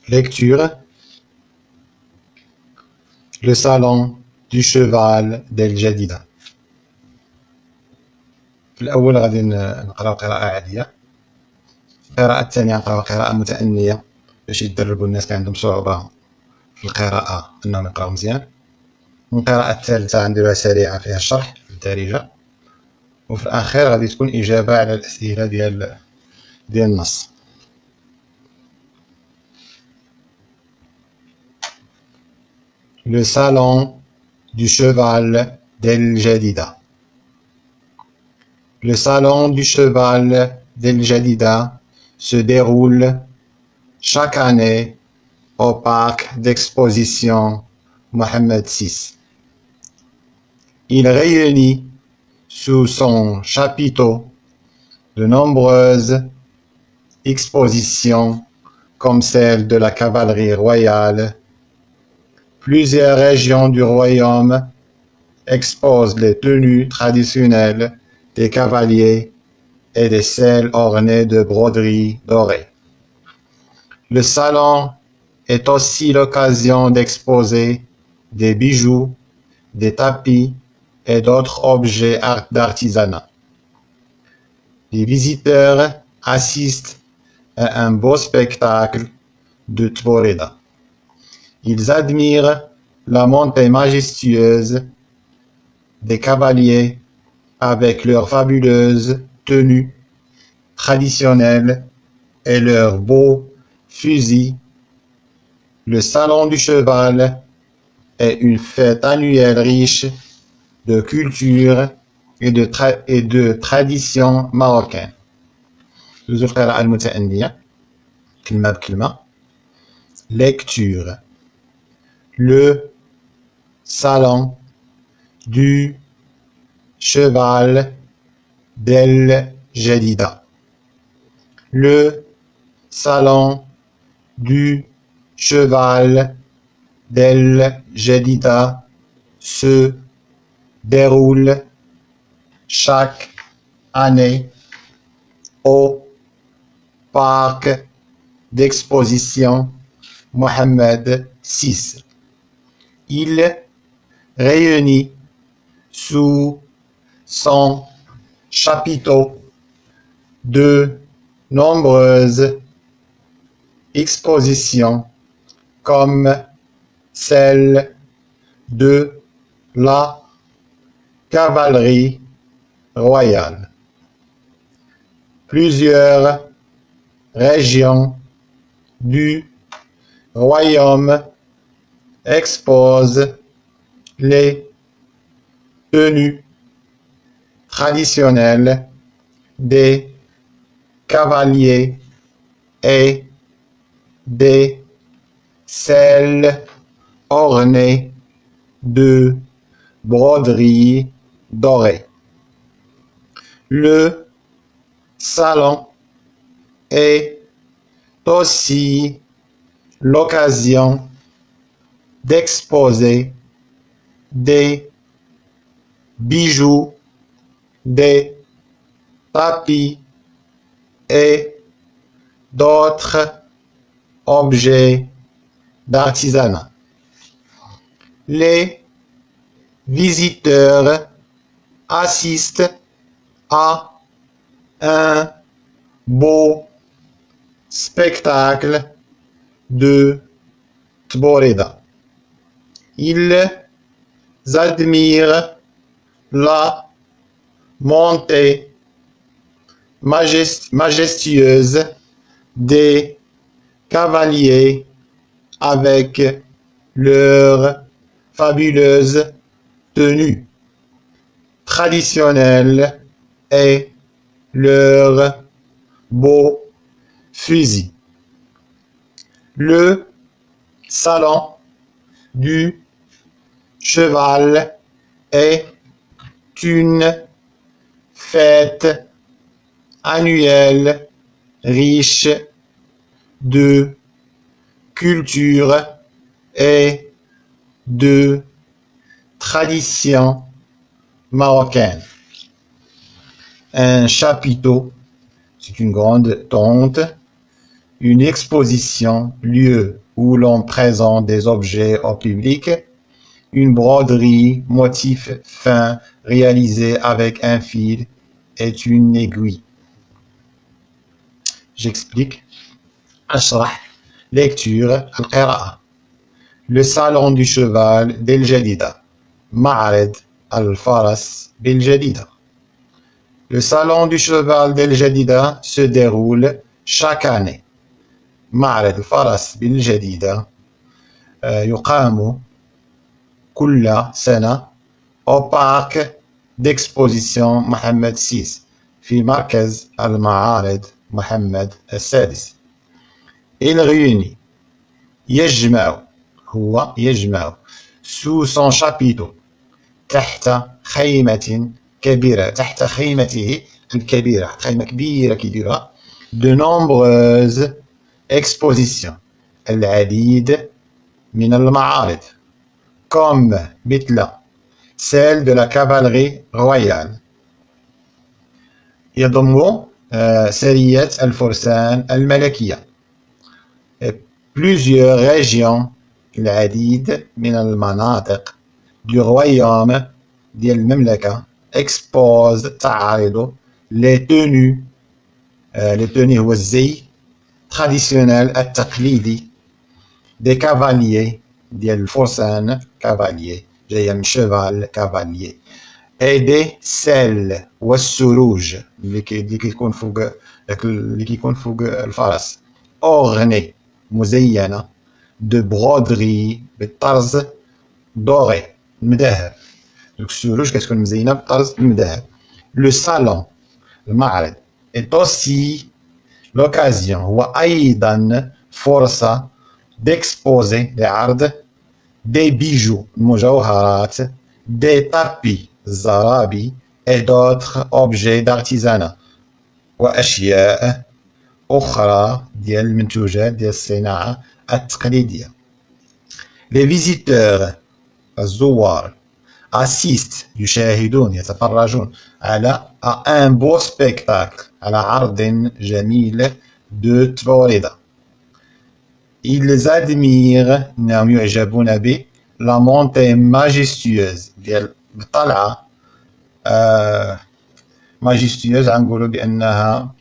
Lecture. Le salon du cheval d'El-Jadida. في الأول غادي نقراو قراءة عادية. القراءة الثانية نقراو قراءة متأنية باش يدربوا الناس اللي عندهم صعوبة في القراءة أنهم يقراو مزيان. القراءة الثالثة نديروها سريعة فيها الشرح بالدارجة. وفي الأخير غادي تكون إجابة على الأسئلة ديال النص. Le salon du cheval d'El-Jadida. Le salon du cheval d'El-Jadida se déroule chaque année au parc d'exposition Mohammed VI. Il réunit sous son chapiteau de nombreuses expositions comme celle de la cavalerie royale. Plusieurs régions du royaume exposent les tenues traditionnelles des cavaliers et des selles ornées de broderies dorées. Le salon est aussi l'occasion d'exposer des bijoux, des tapis et d'autres objets d'artisanat. Les visiteurs assistent à un beau spectacle de Tboreda. Ils admirent la montée majestueuse des cavaliers avec leurs fabuleuses tenues traditionnelles et leurs beaux fusils. Le salon du cheval est une fête annuelle riche de culture et de traditions marocaines. Lecture. Le salon du cheval d'El-Jadida. Le salon du cheval d'El-Jadida se déroule chaque année au parc d'exposition Mohammed VI. Il réunit sous son chapiteau de nombreuses expositions comme celle de la cavalerie royale. Plusieurs régions du royaume exposent les tenues traditionnelles des cavaliers et des selles ornées de broderies dorées. Le salon est aussi l'occasion d'exposer des bijoux, des tapis et d'autres objets d'artisanat. Les visiteurs assistent à un beau spectacle de Tboreda. Ils admirent la montée majestueuse des cavaliers avec leurs fabuleuses tenues traditionnelles et leurs beaux fusils. Le salon du cheval est une fête annuelle riche de culture et de traditions marocaines. Un chapiteau, c'est une grande tente. une exposition, lieu où l'on présente des objets au public, une broderie, motif fin réalisé avec un fil est une aiguille. J'explique. أشرح. Lecture. القراءة. Le salon du cheval بالجديدة. معرض الفرس بالجديدة. Le salon du cheval بالجديدة se déroule chaque année. معرض الفرس بالجديدة يقام كل سنة au parc d'exposition محمد VI في مركز المعارض محمد السادس. Il réunit يجمع هو يجمع sous son chapiteau تحت خيمة كبيرة تحت خيمته الكبيرة خيمة كبيرة كيديرها de nombreuses expositions العديد من المعارض comme مثل celle de la cavalerie royale يضم سرية الفرسان الملكية plusieurs régions العديد من المناطق du royaume ديال المملكة expose تعرض les tenues هو الزي traditionnel التقليدي des cavaliers ديال الفرسان cavalier جاية من cheval cavalier et des selles والسروج اللي كيكون فوق الفرس ornés مزينة de broderie بالطرز doré مذهب. السروج كتكون مزينة بالطرز المذهب. Le salon المعرض est aussi l'occasion هو أيضا فرصة d'exposer لعرض des bijoux المجوهرات des tapis الزرابي et d'autres objets d'artisanat وأشياء أخرى ديال المنتوجات ديال الصناعة التقليدية. Les visiteurs الزوار assistent يشاهدون يتفرجون على un beau spectacle على عرض جميل de تبوريدة. Ils admirent إنهم يعجبون ب la montée majestueuse ديال الطلعة majestueuse غنقولوا بأنها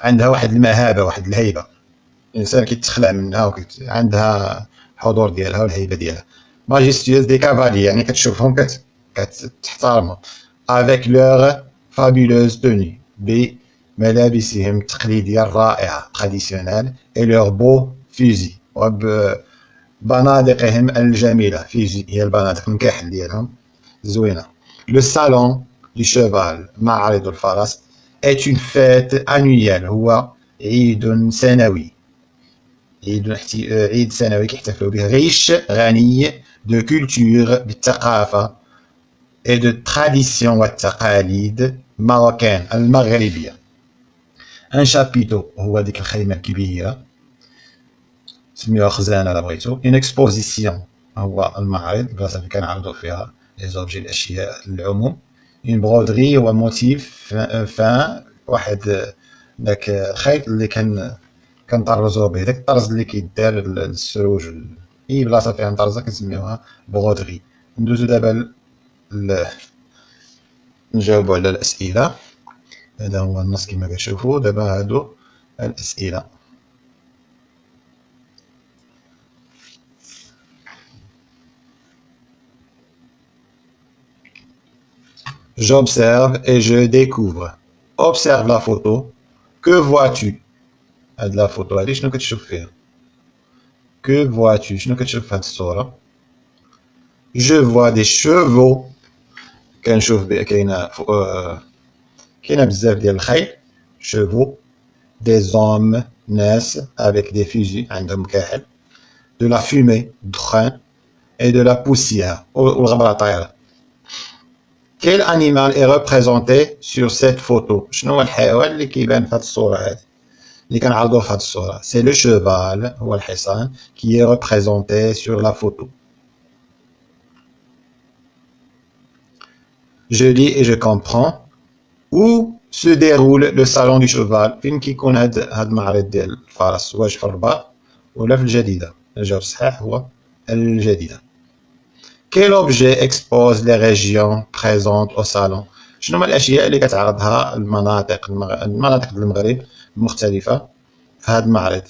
عندها واحد المهابة واحد الهيبة الإنسان كيتخلع منها عندها حضور ديالها والهيبة ديالها. majestueuse des cavaliers يعني كتشوفهم كتحترمهم avec leur fabuleuse tenue بملابسهم التقليدية الرائعة traditionnelle et leur beau fusil وبنادقهم الجميلة fusil هي البنادق الكحل ديالهم زوينة. Le salon du cheval معرض الفرس est une fête annuelle هو عيد سنوي عيد سنوي كيحتفلوا به riche غني de culture بالثقافة et de tradition والتقاليد marocaine المغربية. un chapiteau هو ديك الخيمة الكبيرة سميوها خزانة إلا بغيتو. une exposition هو المعرض البلاصة اللي كنعرضوا فيها لي زوبجي الأشياء للعموم. une broderie هو موتيف فان واحد داك الخيط اللي كنطرزو به داك الطرز اللي كيدار للسروج اي بلاصه فيها نطرزه كنسميوها بغودغي. ندوزو دابا نجاوبوا على الاسئله. هذا هو النص كما كتشوفوا دابا هادو الاسئله. J'observe et je découvre. Observe la photo. Que vois-tu? هاد لا فوتو هادي شنو كتشوف فيها؟ Que vois-tu? شنو كتشوف في هاد الصورة؟ Je vois des chevaux. كنشوف كاينة بزاف ديال الخيل chevaux. Des hommes ناس avec des fusils عندهم كاحل. De la fumée دخان et de la poussière والغبرة طايرة. Quel animal est représenté sur cette photo? شنو هو الحيوان اللي كيبان في هاد الصورة هادي اللي كنعرضوه في هاد الصورة؟ C'est le cheval هو الحصان qui est représenté sur la photo. Je lis et je comprends. Où se déroule le salon du cheval. فين كيكون هاد المعرض ديال الفرس؟ واش في الرباط ولا في الجديدة؟ الجواب الصحيح هو الجديدة. Quel objet expose les régions présentes au salon؟ شنو هما الاشياء اللي كتعرضها المناطق ديال المغرب المختلفة في هاد المعرض؟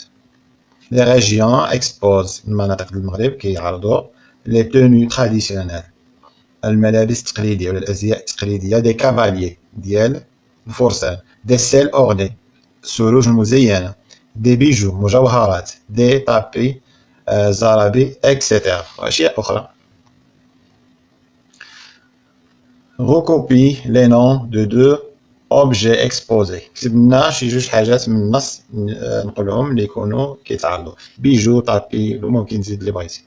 Les régions exposent المناطق ديال المغرب كيعرضوا les tenues traditionnelles الملابس التقليدية ولا الأزياء التقليدية des cavaliers ديال الفرسان des selles ornées سروج مزينة des bijoux مجوهرات des tapis زرابي etc. وأشياء أخرى. Recopie les noms de deux objets exposés. كتبنا شي جوج حاجات من النص نقولهم اللي يكونوا كيتعرضوا بيجو طابي وممكن تزيد اللي بغيتي.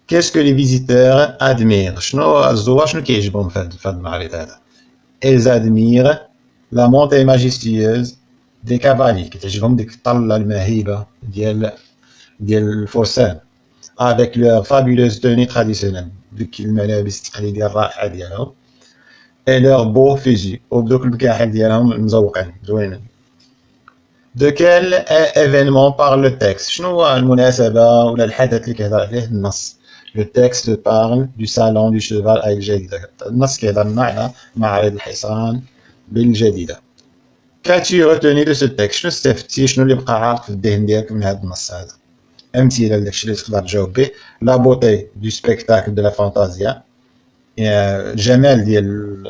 Qu'est-ce que les visiteurs admirent؟ شنو الزوار شنو كيعجبهم في هذا المعرض هذا؟ Ils admirent la montée majestueuse des cavaliers كتعجبهم ديك الطلة المهيبة ديال الفرسان avec leur fabuleuse tenue traditionnelle ديك الملابس التقليدية الرائعة ديالهم et leur beau fusil وبدوك المكاحل ديالهم المزوقين زوينين. De quel événement parle le texte؟ شنو هو المناسبة ولا الحدث اللي كيهضر عليه النص؟ Le texte parle du salon du cheval à الجديدة. النص كيهضر لنا على معرض الحصان بالجديدة. Qu'as-tu retenu de ce texte؟ شنو استفدتي شنو اللي بقى عالق في الذهن ديالك من هذا النص هذا؟ أمثلة لداكشي اللي تقدر تجاوب به. La beauté du spectacle de la fantasia الجمال ديال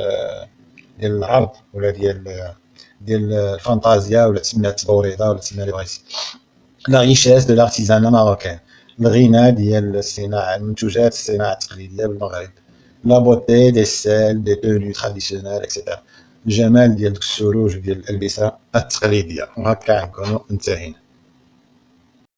العرض ولا ديال الفانتازيا ولا تسميها التبوريضة ولا تسميها اللي بغيتي. La richesse de l'artisanat marocain الغنى ديال الصناعة المنتوجات الصناعة التقليدية بالمغرب. La beauté des selles des tenues traditionnelles etc. الجمال ديال السروج ديال الألبسة التقليدية. وهكا نكونوا انتهينا.